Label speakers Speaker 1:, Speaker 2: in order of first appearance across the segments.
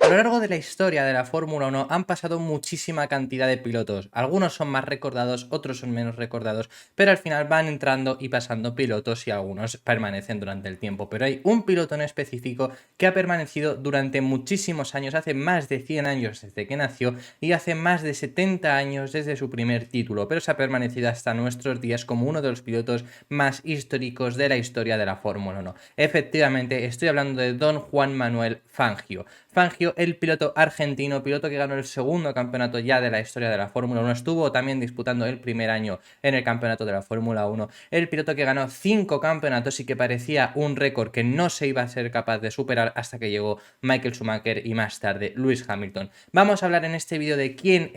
Speaker 1: A lo largo de la historia de la Fórmula 1 han pasado muchísima cantidad de pilotos. Algunos son más recordados, otros son menos recordados, pero al final van entrando y pasando pilotos y algunos permanecen durante el tiempo. Pero hay un piloto en específico que ha permanecido durante muchísimos años, hace más de 100 años desde que nació y hace más de 70 años desde su primer título, pero se ha permanecido hasta nuestros días como uno de los pilotos más históricos de la historia de la Fórmula 1. Efectivamente, estoy hablando de Don Juan Manuel Fangio. Fangio, el piloto argentino, piloto que ganó el segundo campeonato ya de la historia de la Fórmula 1, estuvo también disputando el primer año en el campeonato de la Fórmula 1, el piloto que ganó 5 campeonatos y que parecía un récord que no se iba a ser capaz de superar hasta que llegó Michael Schumacher y más tarde Lewis Hamilton. Vamos a hablar en este vídeo de quién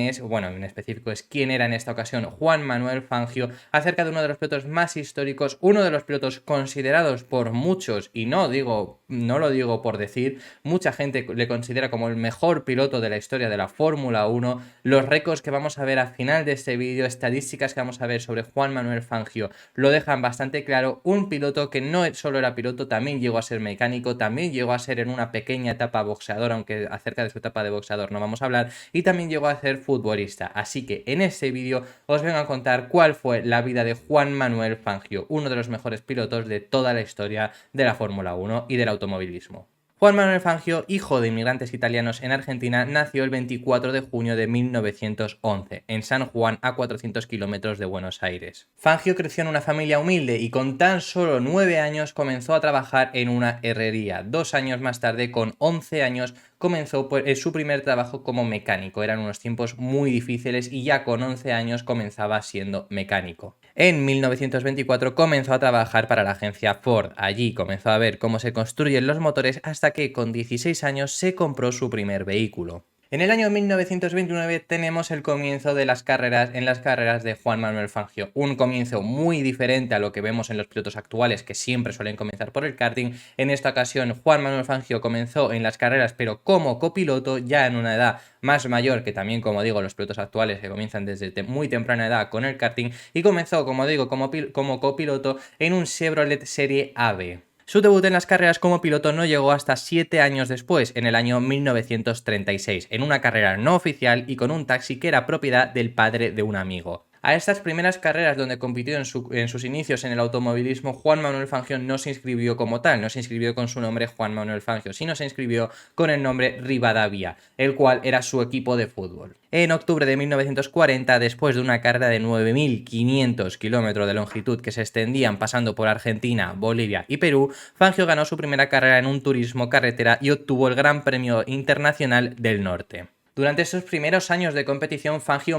Speaker 1: es, bueno, en específico es quién era en esta ocasión Juan Manuel Fangio, acerca de uno de los pilotos más históricos, uno de los pilotos considerados por muchos, y no lo digo por decir, mucha gente le considera como el mejor piloto de la historia de la Fórmula 1. Los récords que vamos a ver al final de este vídeo, estadísticas que vamos a ver sobre Juan Manuel Fangio, lo dejan bastante claro. Un piloto que no solo era piloto, también llegó a ser mecánico, también llegó a ser en una pequeña etapa boxeador, aunque acerca de su etapa de boxeador no vamos a hablar, y también llegó a ser futbolista. Así que en este vídeo os vengo a contar cuál fue la vida de Juan Manuel Fangio, uno de los mejores pilotos de toda la historia de la Fórmula 1 y del automovilismo. Juan Manuel Fangio, hijo de inmigrantes italianos en Argentina, nació el 24 de junio de 1911, en San Juan, a 400 kilómetros de Buenos Aires. Fangio creció en una familia humilde y con tan solo 9 años comenzó a trabajar en una herrería. 2 años más tarde, con 11 años, comenzó su primer trabajo como mecánico. Eran unos tiempos muy difíciles y ya con 11 años comenzaba siendo mecánico. En 1924 comenzó a trabajar para la agencia Ford. Allí comenzó a ver cómo se construyen los motores hasta que con 16 años se compró su primer vehículo. En el año 1929 tenemos el comienzo de las carreras de Juan Manuel Fangio. Un comienzo muy diferente a lo que vemos en los pilotos actuales, que siempre suelen comenzar por el karting. En esta ocasión Juan Manuel Fangio comenzó en las carreras, pero como copiloto, ya en una edad más mayor que también, como digo, los pilotos actuales que comienzan desde muy temprana edad con el karting, y comenzó, como digo, como copiloto en un Chevrolet Serie AB. Su debut en las carreras como piloto no llegó hasta 7 años después, en el año 1936, en una carrera no oficial y con un taxi que era propiedad del padre de un amigo. A estas primeras carreras donde compitió en sus inicios en el automovilismo, Juan Manuel Fangio no se inscribió como tal, no se inscribió con su nombre Juan Manuel Fangio, sino se inscribió con el nombre Rivadavia, el cual era su equipo de fútbol. En octubre de 1940, después de una carrera de 9.500 kilómetros de longitud que se extendían pasando por Argentina, Bolivia y Perú, Fangio ganó su primera carrera en un turismo carretera y obtuvo el Gran Premio Internacional del Norte. Durante estos primeros años de competición, Fangio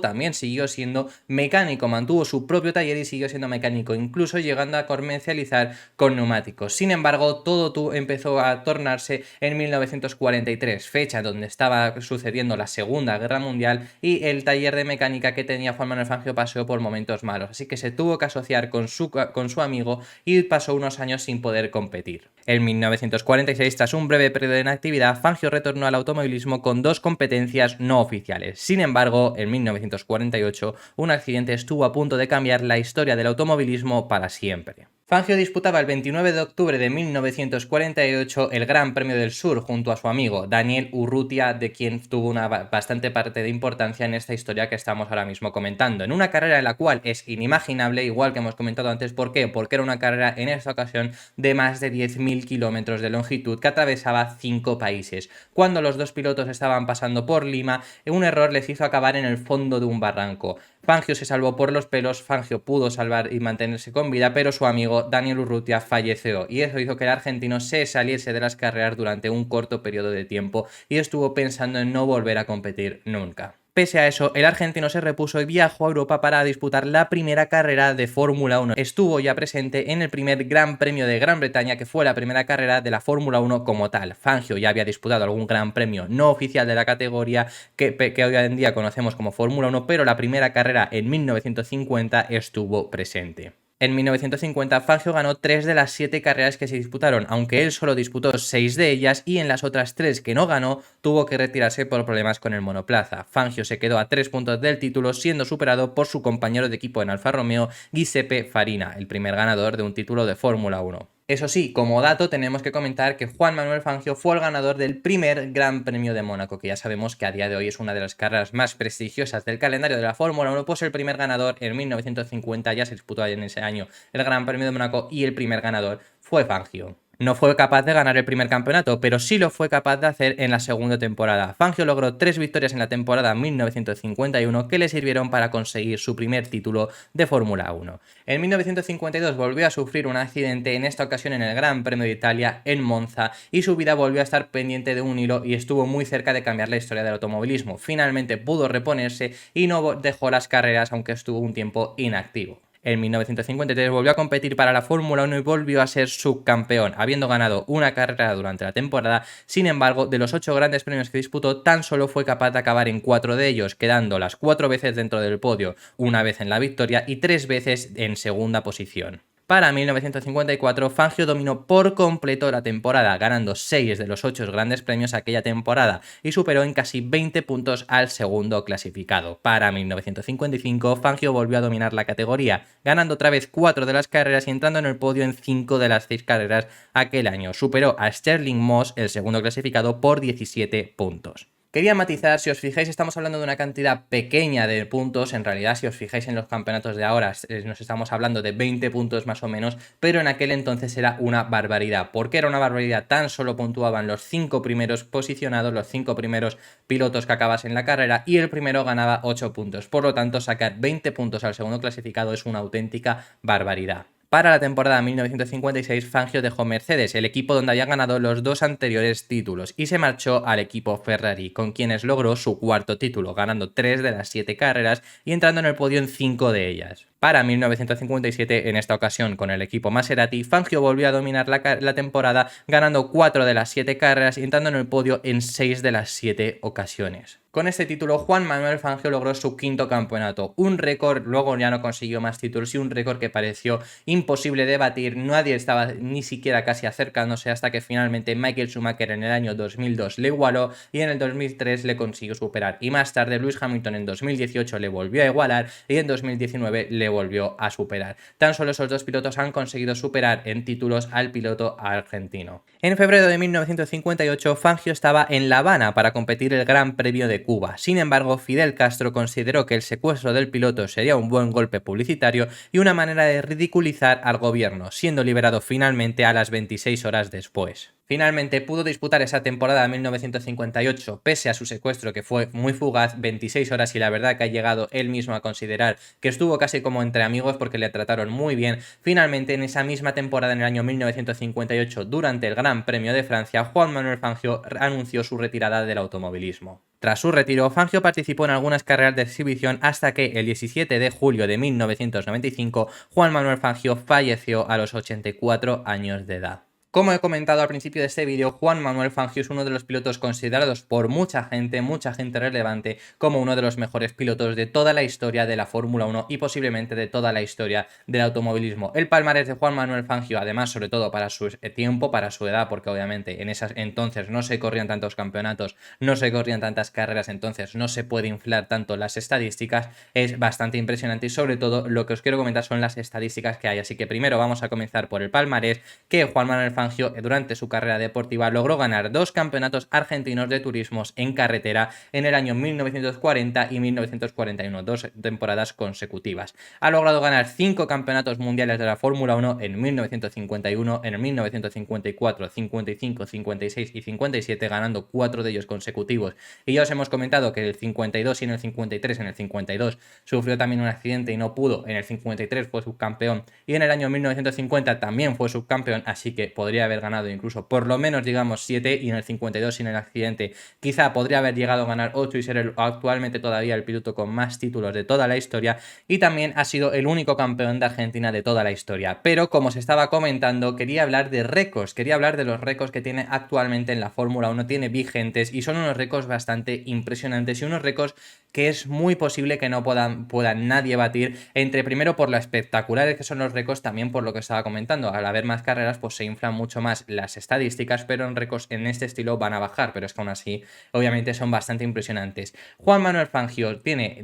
Speaker 1: también siguió siendo mecánico, mantuvo su propio taller y siguió siendo mecánico, incluso llegando a comercializar con neumáticos. Sin embargo, todo empezó a tornarse en 1943, fecha donde estaba sucediendo la Segunda Guerra Mundial y el taller de mecánica que tenía Juan Manuel Fangio pasó por momentos malos, así que se tuvo que asociar con su amigo y pasó unos años sin poder competir. En 1946, tras un breve periodo de inactividad, Fangio retornó al automovilismo con 2 competencias no oficiales. Sin embargo, en 1948, un accidente estuvo a punto de cambiar la historia del automovilismo para siempre. Fangio disputaba el 29 de octubre de 1948 el Gran Premio del Sur junto a su amigo Daniel Urrutia, de quien tuvo una bastante parte de importancia en esta historia que estamos ahora mismo comentando, en una carrera en la cual es inimaginable, igual que hemos comentado antes. ¿Por qué? Porque era una carrera en esta ocasión de más de 10.000 kilómetros de longitud que atravesaba 5 países. Cuando los dos pilotos estaban pasando por Lima, un error les hizo acabar en el fondo de un barranco. Fangio se salvó por los pelos, Fangio pudo salvar y mantenerse con vida, pero su amigo Daniel Urrutia falleció, y eso hizo que el argentino se saliese de las carreras durante un corto periodo de tiempo y estuvo pensando en no volver a competir nunca. Pese a eso, el argentino se repuso y viajó a Europa para disputar la primera carrera de Fórmula 1. Estuvo ya presente en el primer Gran Premio de Gran Bretaña, que fue la primera carrera de la Fórmula 1 como tal. Fangio ya había disputado algún Gran Premio no oficial de la categoría que hoy en día conocemos como Fórmula 1, pero la primera carrera en 1950 estuvo presente. En 1950, Fangio ganó 3 de las 7 carreras que se disputaron, aunque él solo disputó 6 de ellas, y en las otras 3 que no ganó tuvo que retirarse por problemas con el monoplaza. Fangio se quedó a 3 puntos del título, siendo superado por su compañero de equipo en Alfa Romeo, Giuseppe Farina, el primer ganador de un título de Fórmula 1. Eso sí, como dato tenemos que comentar que Juan Manuel Fangio fue el ganador del primer Gran Premio de Mónaco, que ya sabemos que a día de hoy es una de las carreras más prestigiosas del calendario de la Fórmula 1, pues el primer ganador en 1950 ya se disputó en ese año el Gran Premio de Mónaco y el primer ganador fue Fangio. No fue capaz de ganar el primer campeonato, pero sí lo fue capaz de hacer en la segunda temporada. Fangio logró 3 victorias en la temporada 1951 que le sirvieron para conseguir su primer título de Fórmula 1. En 1952 volvió a sufrir un accidente, en esta ocasión en el Gran Premio de Italia en Monza, y su vida volvió a estar pendiente de un hilo y estuvo muy cerca de cambiar la historia del automovilismo. Finalmente pudo reponerse y no dejó las carreras, aunque estuvo un tiempo inactivo. En 1953 volvió a competir para la Fórmula 1 y volvió a ser subcampeón, habiendo ganado una carrera durante la temporada. Sin embargo, de los 8 grandes premios que disputó, tan solo fue capaz de acabar en 4 de ellos, quedando las 4 veces dentro del podio, una vez en la victoria y 3 veces en segunda posición. Para 1954, Fangio dominó por completo la temporada, ganando 6 de los 8 grandes premios aquella temporada y superó en casi 20 puntos al segundo clasificado. Para 1955, Fangio volvió a dominar la categoría, ganando otra vez 4 de las carreras y entrando en el podio en 5 de las 6 carreras aquel año. Superó a Stirling Moss, el segundo clasificado, por 17 puntos. Quería matizar, si os fijáis estamos hablando de una cantidad pequeña de puntos, en realidad si os fijáis en los campeonatos de ahora nos estamos hablando de 20 puntos más o menos, pero en aquel entonces era una barbaridad. ¿Por qué era una barbaridad? Tan solo puntuaban los 5 primeros posicionados, los 5 primeros pilotos que acabasen la carrera y el primero ganaba 8 puntos. Por lo tanto, sacar 20 puntos al segundo clasificado es una auténtica barbaridad. Para la temporada 1956, Fangio dejó Mercedes, el equipo donde había ganado los 2 anteriores títulos, y se marchó al equipo Ferrari, con quienes logró su cuarto título, ganando 3 de las 7 carreras y entrando en el podio en 5 de ellas. Para 1957, en esta ocasión con el equipo Maserati, Fangio volvió a dominar la temporada, ganando 4 de las 7 carreras y entrando en el podio en 6 de las 7 ocasiones. Con este título, Juan Manuel Fangio logró su quinto campeonato, un récord, luego ya no consiguió más títulos y un récord que pareció imposible de batir, nadie estaba ni siquiera casi acercándose hasta que finalmente Michael Schumacher en el año 2002 le igualó y en el 2003 le consiguió superar, y más tarde Lewis Hamilton en 2018 le volvió a igualar y en 2019 le volvió a superar. Tan solo esos dos pilotos han conseguido superar en títulos al piloto argentino. En febrero de 1958, Fangio estaba en La Habana para competir el Gran Premio de Cuba. Sin embargo, Fidel Castro consideró que el secuestro del piloto sería un buen golpe publicitario y una manera de ridiculizar al gobierno, siendo liberado finalmente a las 26 horas después. Finalmente pudo disputar esa temporada de 1958, pese a su secuestro que fue muy fugaz, 26 horas, y la verdad que ha llegado él mismo a considerar que estuvo casi como entre amigos porque le trataron muy bien. Finalmente, en esa misma temporada, en el año 1958, durante el Gran Premio de Francia, Juan Manuel Fangio anunció su retirada del automovilismo. Tras su retiro, Fangio participó en algunas carreras de exhibición hasta que el 17 de julio de 1995 Juan Manuel Fangio falleció a los 84 años de edad. Como he comentado al principio de este vídeo, Juan Manuel Fangio es uno de los pilotos considerados por mucha gente relevante, como uno de los mejores pilotos de toda la historia de la Fórmula 1 y posiblemente de toda la historia del automovilismo. El palmarés de Juan Manuel Fangio, además, sobre todo para su tiempo, para su edad, porque obviamente en esas entonces no se corrían tantos campeonatos, no se corrían tantas carreras, entonces no se puede inflar tanto las estadísticas, es bastante impresionante, y sobre todo lo que os quiero comentar son las estadísticas que hay. Así que primero vamos a comenzar por el palmarés, que Juan Manuel Fangio durante su carrera deportiva logró ganar 2 campeonatos argentinos de turismos en carretera en el año 1940 y 1941, 2 temporadas consecutivas. Ha logrado ganar 5 campeonatos mundiales de la Fórmula 1 en 1951, en el 1954, 55, 56 y 57, ganando 4 de ellos consecutivos. Y ya os hemos comentado que en el 52 y en el 53, en el 52 sufrió también un accidente y no pudo, en el 53 fue subcampeón y en el año 1950 también fue subcampeón, así que podría haber ganado incluso por lo menos, digamos, 7, y en el 52 sin el accidente quizá podría haber llegado a ganar 8 y ser actualmente todavía el piloto con más títulos de toda la historia, y también ha sido el único campeón de Argentina de toda la historia. Pero como os estaba comentando, quería hablar de récords, quería hablar de los récords que tiene actualmente en la Fórmula 1, tiene vigentes, y son unos récords bastante impresionantes y unos récords que es muy posible que no pueda nadie batir, entre primero por lo espectaculares que son los récords, también por lo que estaba comentando, al haber más carreras pues se inflan mucho mucho más las estadísticas, pero en récords en este estilo van a bajar, pero es que aún así obviamente son bastante impresionantes. Juan Manuel Fangio tiene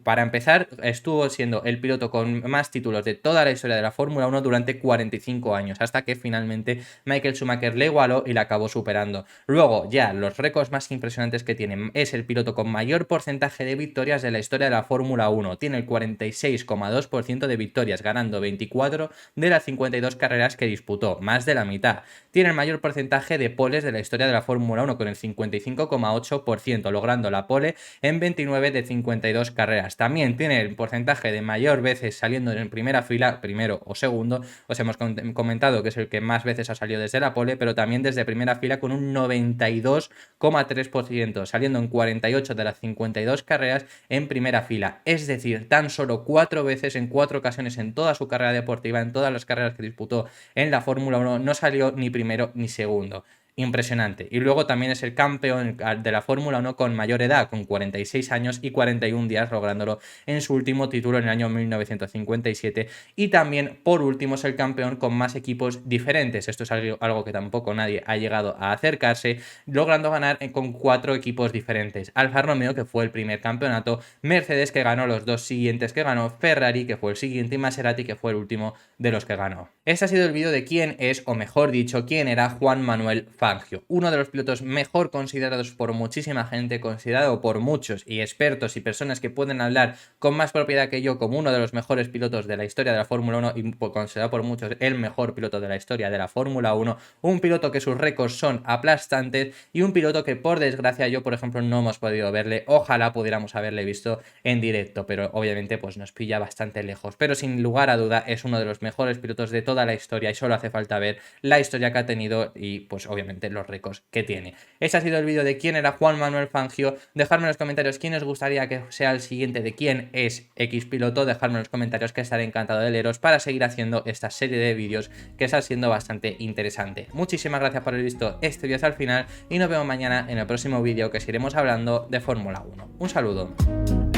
Speaker 1: para empezar, estuvo siendo el piloto con más títulos de toda la historia de la Fórmula 1 durante 45 años, hasta que finalmente Michael Schumacher le igualó y la acabó superando. Luego ya los récords más impresionantes que tiene, es el piloto con mayor porcentaje de victorias de la historia de la Fórmula 1, tiene el 46,2% de victorias, ganando 24 de las 52 carreras que disputó, más de la mitad. Tiene el mayor porcentaje de poles de la historia de la Fórmula 1 con el 55,8%, logrando la pole en 29 de 52 carreras. También tiene el porcentaje de mayor veces saliendo en primera fila, primero o segundo. Os hemos comentado que es el que más veces ha salido desde la pole, pero también desde primera fila con un 92,3%, saliendo en 48 de las 52 carreras en primera fila. Es decir, tan solo 4 veces en 4 ocasiones en toda su carrera deportiva, en todas las carreras que disputó en la Fórmula 1, no salió ni primero ni segundo. Impresionante. Y luego también es el campeón de la Fórmula 1 con mayor edad, con 46 años y 41 días, lográndolo en su último título en el año 1957. Y también, por último, es el campeón con más equipos diferentes. Esto es algo que tampoco nadie ha llegado a acercarse, logrando ganar con 4 equipos diferentes. Alfa Romeo, que fue el primer campeonato, Mercedes, que ganó los 2 siguientes que ganó, Ferrari, que fue el siguiente, y Maserati, que fue el último de los que ganó. Este ha sido el vídeo de quién es, o mejor dicho, quién era Juan Manuel Fangio, uno de los pilotos mejor considerados por muchísima gente, considerado por muchos y expertos y personas que pueden hablar con más propiedad que yo como uno de los mejores pilotos de la historia de la Fórmula 1 y considerado por muchos el mejor piloto de la historia de la Fórmula 1, un piloto que sus récords son aplastantes y un piloto que por desgracia yo por ejemplo no hemos podido verle, ojalá pudiéramos haberle visto en directo, pero obviamente pues nos pilla bastante lejos, pero sin lugar a duda es uno de los mejores pilotos de toda la historia y solo hace falta ver la historia que ha tenido y pues obviamente los récords que tiene. Este ha sido el vídeo de quién era Juan Manuel Fangio. Dejadme en los comentarios quién os gustaría que sea el siguiente de quién es X piloto. Dejadme en los comentarios, que estaré encantado de leeros para seguir haciendo esta serie de vídeos que está siendo bastante interesante. Muchísimas gracias por haber visto este vídeo hasta el final y nos vemos mañana en el próximo vídeo, que seguiremos hablando de Fórmula 1. Un saludo.